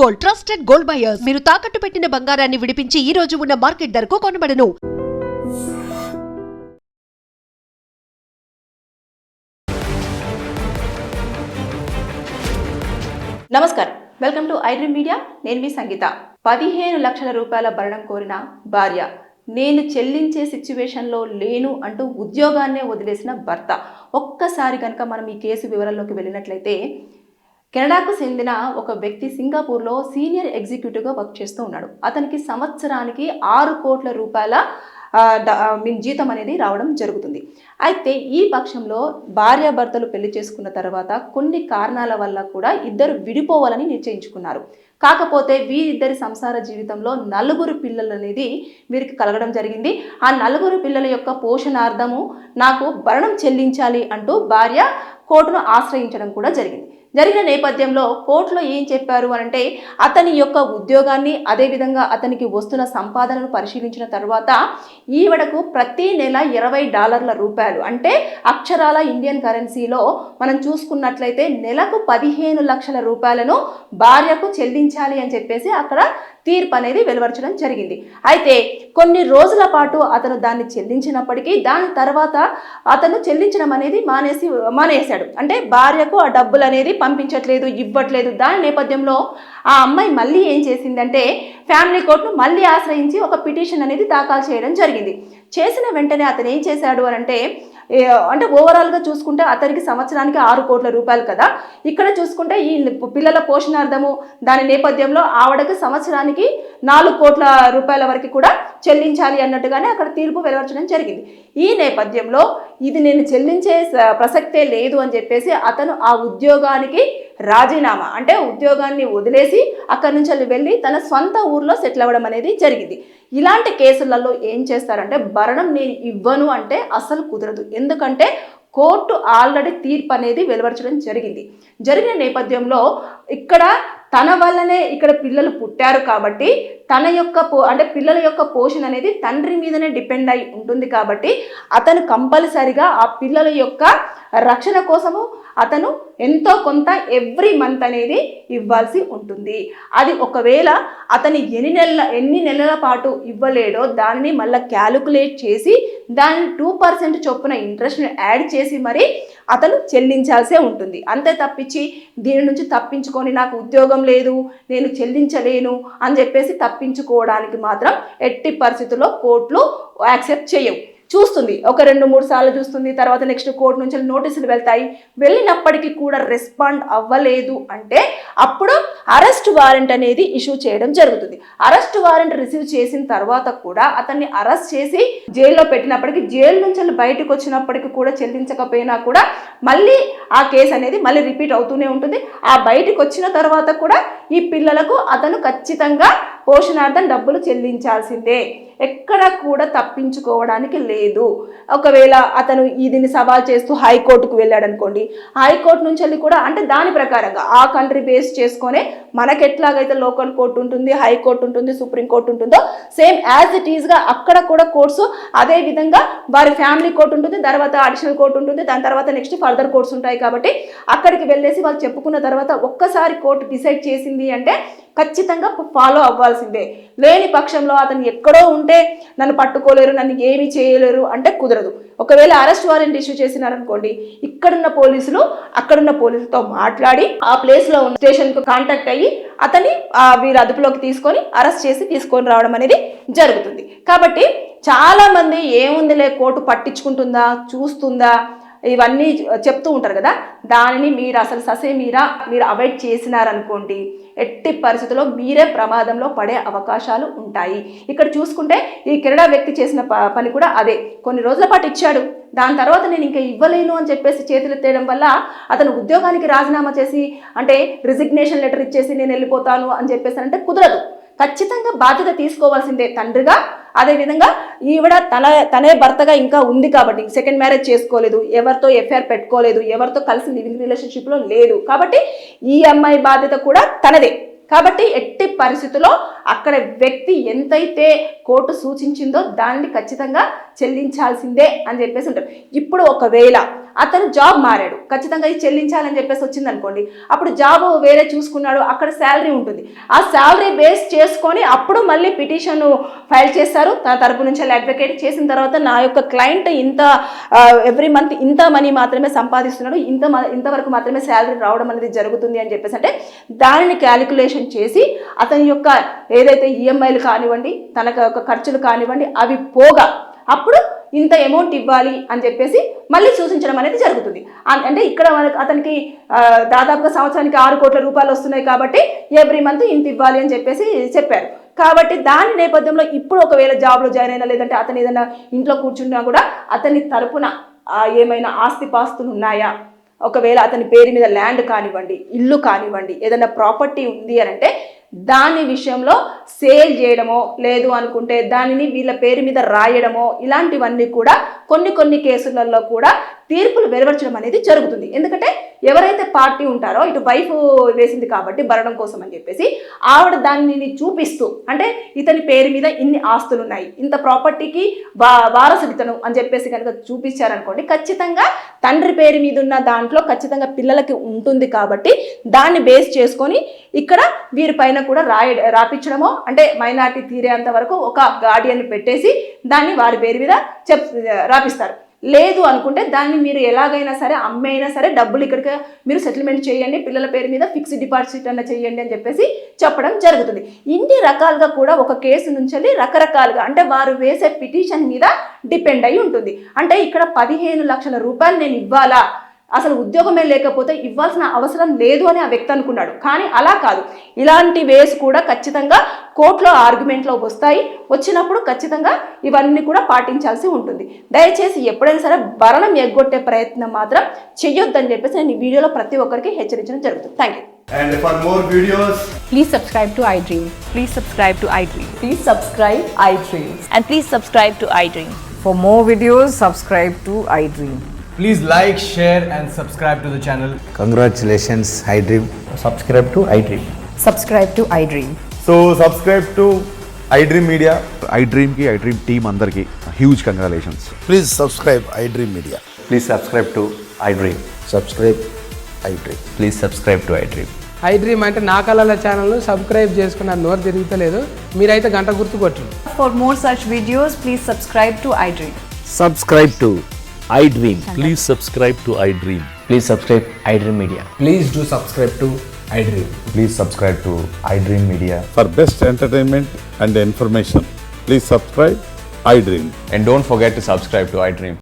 Gold, trusted gold buyers. మీరు తాకట్టు పెట్టిన బంగారాన్ని విడిపించి ఈ రోజు ఉన్న మార్కెట్ ధరకు కొనబడను. నమస్కారం, welcome to I dream media. నేను మీ సంగీత. 15 లక్షల రూపాయల భరణం కోరిన భార్య, నేను చెల్లించే సిచ్యువేషన్లో లేను అంటూ ఉద్యోగాన్నే వదిలేసిన భర్త. ఒక్కసారి కనుక మనం ఈ కేసు వివరాల్లోకి వెళ్ళినట్లయితే, కెనడాకు చెందిన ఒక వ్యక్తి సింగపూర్లో సీనియర్ ఎగ్జిక్యూటివ్గా వర్క్ చేస్తూ ఉన్నాడు. అతనికి సంవత్సరానికి 6 కోట్ల రూపాయల జీతం అనేది రావడం జరుగుతుంది. అయితే ఈ పక్షంలో భార్యాభర్తలు పెళ్లి చేసుకున్న తర్వాత కొన్ని కారణాల వల్ల కూడా ఇద్దరు విడిపోవాలని నిశ్చయించుకున్నారు. కాకపోతే వీరిద్దరి సంసార జీవితంలో 4 పిల్లలు అనేది వీరికి కలగడం జరిగింది. ఆ 4 పిల్లల యొక్క పోషణార్థము నాకు భరణం చెల్లించాలి అంటూ భార్య కోర్టును ఆశ్రయించడం కూడా జరిగిన నేపథ్యంలో కోర్టులో ఏం చెప్పారు అంటే, అతని యొక్క ఉద్యోగాన్ని, అదేవిధంగా అతనికి వస్తున్న సంపాదనను పరిశీలించిన తర్వాత ఈవిడకు ప్రతి నెల $20 అంటే అక్షరాల ఇండియన్ కరెన్సీలో మనం చూసుకున్నట్లయితే నెలకు 15 లక్షల రూపాయలను భార్యకు చెల్లించాలి అని చెప్పేసి అక్కడ తీర్పు అనేది వెలువరచడం జరిగింది. అయితే కొన్ని రోజుల పాటు అతను దాన్ని చెల్లించినప్పటికీ దాని తర్వాత అతను చెల్లించడం అనేది మానేశాడు. అంటే భార్యకు ఆ డబ్బులు అనేది పంపించట్లేదు, ఇవ్వట్లేదు. దాని నేపథ్యంలో ఆ అమ్మాయి మళ్ళీ ఏం చేసిందంటే, ఫ్యామిలీ కోర్టును మళ్ళీ ఆశ్రయించి ఒక పిటిషన్ అనేది దాఖలు చేయడం జరిగింది. చేసిన వెంటనే అతను ఏం చేశాడు అంటే ఓవరాల్గా చూసుకుంటే అతనికి సంవత్సరానికి 6 కోట్ల రూపాయలు కదా. ఇక్కడ చూసుకుంటే ఈ పిల్లల పోషణార్థము దాని నేపథ్యంలో ఆవిడకు సంవత్సరానికి 4 కోట్ల రూపాయల వరకు కూడా చెల్లించాలి అన్నట్టుగానే అక్కడ తీర్పు వెలువరచడం జరిగింది. ఈ నేపథ్యంలో ఇది నేను చెల్లించే ప్రసక్తే లేదు అని చెప్పేసి అతను ఆ ఉద్యోగానికి రాజీనామా, అంటే ఉద్యోగాన్ని వదిలేసి అక్కడి నుంచి వెళ్ళి తన సొంత ఊర్లో సెటిల్ అవ్వడం అనేది జరిగింది. ఇలాంటి కేసులలో ఏం చేస్తారంటే, భరణం నేను ఇవ్వను అంటే అసలు కుదరదు. ఎందుకంటే కోర్టు ఆల్రెడీ తీర్పు అనేది వెలువరచడం జరిగిన నేపథ్యంలో ఇక్కడ తన వల్లనే ఇక్కడ పిల్లలు పుట్టారు కాబట్టి తన యొక్క పిల్లల యొక్క పోషణ అనేది తండ్రి మీదనే డిపెండ్ అయి ఉంటుంది. కాబట్టి అతను కంపల్సరిగా ఆ పిల్లల యొక్క రక్షణ కోసము అతను ఎంతో కొంత ఎవ్రీ మంత్ అనేది ఇవ్వాల్సి ఉంటుంది. అది ఒకవేళ అతను ఎన్ని నెలల పాటు ఇవ్వలేడో దానిని మళ్ళీ క్యాలిక్యులేట్ చేసి దాన్ని 2% చొప్పున ఇంట్రెస్ట్ని యాడ్ చేసి మరి అతను చెల్లించాల్సే ఉంటుంది. అంతే తప్పించి దీని నుంచి తప్పించుకొని నాకు ఉద్యోగం లేదు, నేను చెల్లించలేను అని చెప్పేసి తప్పించుకోవడానికి మాత్రం ఎట్టి పరిస్థితుల్లో కోర్టులు యాక్సెప్ట్ చేయవు. చూస్తుంది, ఒక 2-3 సార్లు చూస్తుంది. తర్వాత నెక్స్ట్ కోర్టు నుంచి నోటీసులు వెళ్తాయి. వెళ్ళినప్పటికీ కూడా రెస్పాండ్ అవ్వలేదు అంటే అప్పుడు అరెస్ట్ వారెంట్ అనేది ఇష్యూ చేయడం జరుగుతుంది. అరెస్ట్ వారెంట్ రిసీవ్ చేసిన తర్వాత కూడా అతన్ని అరెస్ట్ చేసి జైల్లో పెట్టినప్పటికీ, జైలు నుంచి బయటకు వచ్చినప్పటికీ కూడా చెల్లించకపోయినా కూడా మళ్ళీ ఆ కేసు అనేది మళ్ళీ రిపీట్ అవుతూనే ఉంటుంది. ఆ బయటకు వచ్చిన తర్వాత కూడా ఈ పిల్లలకు అతను ఖచ్చితంగా పోషణార్థం డబ్బులు చెల్లించాల్సిందే. ఎక్కడ కూడా తప్పించుకోవడానికి లేదు. ఒకవేళ అతను దీన్ని సవాల్ చేస్తూ హైకోర్టుకు వెళ్ళాడు అనుకోండి, హైకోర్టు నుంచి వెళ్ళి కూడా అంటే దాని ప్రకారంగా ఆ కంట్రీ బేస్ చేసుకొనే మనకు ఎట్లాగైతే లోకల్ కోర్టు ఉంటుంది, హైకోర్టు ఉంటుంది, సుప్రీంకోర్టు ఉంటుందో సేమ్ యాజ్ ఇట్ ఈస్గా అక్కడ కూడా కోర్ట్స్ అదే విధంగా వారి ఫ్యామిలీ కోర్టు ఉంటుంది, తర్వాత అడిషనల్ కోర్టు ఉంటుంది, దాని తర్వాత నెక్స్ట్ ఫర్దర్ కోర్ట్స్ ఉంటాయి. కాబట్టి అక్కడికి వెళ్ళేసి వాళ్ళు చెప్పుకున్న తర్వాత ఒక్కసారి కోర్టు డిసైడ్ చేసింది అంటే ఖచ్చితంగా ఫాలో అవ్వాల్సిందే. లేని పక్షంలో అతను ఎక్కడో ఉంటే నన్ను పట్టుకోలేరు, నన్ను ఏమీ చేయలేరు అంటే కుదరదు. ఒకవేళ అరెస్ట్ వారెంట్ ఇష్యూ చేసినారనుకోండి, ఇక్కడున్న పోలీసులు అక్కడున్న పోలీసులతో మాట్లాడి ఆ ప్లేస్లో ఉన్న స్టేషన్కు కాంటాక్ట్ అయ్యి అతన్ని వీరు అదుపులోకి తీసుకొని అరెస్ట్ చేసి తీసుకొని రావడం అనేది జరుగుతుంది. కాబట్టి చాలామంది ఏముందిలే కోర్టు పట్టించుకుంటుందా, చూస్తుందా, ఇవన్నీ చెప్తూ ఉంటారు కదా. దానిని మీరు అసలు మీరు అవాయిడ్ చేసినారనుకోండి, ఎట్టి పరిస్థితుల్లో మీరే ప్రమాదంలో పడే అవకాశాలు ఉంటాయి. ఇక్కడ చూసుకుంటే ఈ కెనడా వ్యక్తి చేసిన పని కూడా అదే. కొన్ని రోజుల పాటు ఇచ్చాడు, దాని తర్వాత నేను ఇంకా ఇవ్వలేను అని చెప్పేసి చేతులెత్తేయడం వల్ల అతను ఉద్యోగానికి రాజీనామా చేసి అంటే రిజిగ్నేషన్ లెటర్ ఇచ్చేసి నేను వెళ్ళిపోతాను అని చెప్పేసి అంటే కుదరదు. ఖచ్చితంగా బాధ్యత తీసుకోవాల్సిందే తండ్రిగా. అదేవిధంగా ఈవిడ తనే భర్తగా ఇంకా ఉంది కాబట్టి సెకండ్ మ్యారేజ్ చేసుకోలేదు, ఎవరితో ఎఫ్ఐఆర్ పెట్టుకోలేదు, ఎవరితో కలిసి లివింగ్ రిలేషన్షిప్లో లేదు. కాబట్టి ఈ అమ్మాయి బాధ్యత కూడా తనదే. కాబట్టి ఎట్టి పరిస్థితుల్లో అక్కడ వ్యక్తి ఎంతైతే కోర్టు సూచించిందో దాన్ని ఖచ్చితంగా చెల్లించాల్సిందే అని చెప్పేసి ఉంటారు. ఇప్పుడు ఒకవేళ అతను జాబ్ మారాడు, ఖచ్చితంగా ఇది చెల్లించాలని చెప్పేసి వచ్చింది అనుకోండి, అప్పుడు జాబ్ వేరే చూసుకున్నాడు, అక్కడ శాలరీ ఉంటుంది, ఆ శాలరీ బేస్ చేసుకొని అప్పుడు మళ్ళీ పిటిషన్ ఫైల్ చేస్తారు తన తరపు నుంచి అడ్వకేట్ చేసిన తర్వాత నా యొక్క క్లయింట్ ఇంత ఎవ్రీ మంత్ ఇంత మనీ మాత్రమే సంపాదిస్తున్నాడు, ఇంతవరకు మాత్రమే శాలరీ రావడం అనేది జరుగుతుంది అని చెప్పేసి అంటే దానిని క్యాలిక్యులేషన్ చేసి అతని యొక్క ఏదైతే ఈఎంఐలు కానివ్వండి, తన యొక్క ఖర్చులు కానివ్వండి, అవి పోగా అప్పుడు ఇంత అమౌంట్ ఇవ్వాలి అని చెప్పేసి మళ్ళీ సూచించడం అనేది జరుగుతుంది. అంటే ఇక్కడ అతనికి దాదాపుగా సంవత్సరానికి 6 కోట్ల రూపాయలు వస్తున్నాయి కాబట్టి ఎవ్రీ మంత్ ఇంత ఇవ్వాలి అని చెప్పేసి చెప్పారు. కాబట్టి దాని నేపథ్యంలో ఇప్పుడు ఒకవేళ జాబ్లో జాయిన్ అయినా లేదంటే అతను ఏదైనా ఇంట్లో కూర్చున్నా కూడా అతని తరపున ఏమైనా ఆస్తిపాస్తులు ఉన్నాయా, ఒకవేళ అతని పేరు మీద ల్యాండ్ కానివ్వండి, ఇల్లు కానివ్వండి, ఏదైనా ప్రాపర్టీ ఉంది అని అంటే దాని విషయంలో సేల్ చేయడమో లేదు అనుకుంటే దానిని వీళ్ళ పేరు మీద రాయడమో ఇలాంటివన్నీ కూడా కొన్ని కేసులలో కూడా తీర్పులు వెలువరచడం అనేది జరుగుతుంది. ఎందుకంటే ఎవరైతే పార్టీ ఉంటారో ఇటు వైఫ్ వేసింది కాబట్టి భరణం కోసం అని చెప్పేసి ఆవిడ దానిని చూపిస్తూ అంటే ఇతని పేరు మీద ఇన్ని ఆస్తులు ఉన్నాయి, ఇంత ప్రాపర్టీకి వారసుడితను అని చెప్పేసి కనుక చూపించారనుకోండి, ఖచ్చితంగా తండ్రి పేరు మీద ఉన్న దాంట్లో ఖచ్చితంగా పిల్లలకి ఉంటుంది కాబట్టి దాన్ని బేస్ చేసుకొని ఇక్కడ వీరి పైన కూడా రాపించడమో అంటే మైనారిటీ తీరేంత వరకు ఒక గార్డియన్ పెట్టేసి దాన్ని వారి పేరు మీద రాపిస్తారు. లేదు అనుకుంటే దాన్ని మీరు ఎలాగైనా సరే అమ్మైనా సరే డబ్బులు ఇక్కడికి మీరు సెటిల్మెంట్ చేయండి, పిల్లల పేరు మీద ఫిక్స్డ్ డిపాజిట్ అన్న చేయండి అని చెప్పేసి చెప్పడం జరుగుతుంది. ఇన్ని రకాలుగా కూడా ఒక కేసు నుంచి రకరకాలుగా అంటే వారు వేసే పిటిషన్ మీద డిపెండ్ అయి ఉంటుంది. అంటే ఇక్కడ 15 లక్షల రూపాయలు నేను ఇవ్వాలా, అసలు ఉద్యోగమే లేకపోతే ఇవ్వాల్సిన అవసరం లేదు అని ఆ వ్యక్తి అనుకున్నాడు. కానీ అలా కాదు, ఇలాంటి వేస్ కూడా ఖచ్చితంగా కోర్టులో ఆర్గ్యుమెంట్లో వస్తాయి, వచ్చినప్పుడు ఖచ్చితంగా ఇవన్నీ కూడా పాటించాల్సి ఉంటుంది. దయచేసి ఎప్పుడైనా సరే భరణం ఎగ్గొట్టే ప్రయత్నం మాత్రం చెయ్యొద్దని చెప్పేసి నేను ఈ వీడియోలో ప్రతి ఒక్కరికి హెచ్చరించడం జరుగుతుంది. Thank you. And for more videos, Please subscribe to iDream. Please subscribe to iDream. Please subscribe iDream. And please subscribe to iDream. For more videos, subscribe to iDream. please like, share and subscribe to the channel. Congratulations, iDream. Subscribe to iDream. Subscribe to iDream. So subscribe to iDream Media. iDream team andarki huge congratulations. Please subscribe iDream Media. Please subscribe to iDream. Subscribe iDream. Please subscribe to iDream. iDream అంటే నా కళల ఛానల్ను subscribe చేసుకున్న నోరు తిరుగుతలేదు, మీరైతే గంట గుర్తు కొట్టండి. For more such videos, please subscribe to iDream. Subscribe to iDream. Please subscribe to iDream. Please subscribe iDream Media. Please do subscribe to iDream. Please subscribe to iDream Media. For best entertainment and information, please subscribe iDream. And don't forget to subscribe to iDream.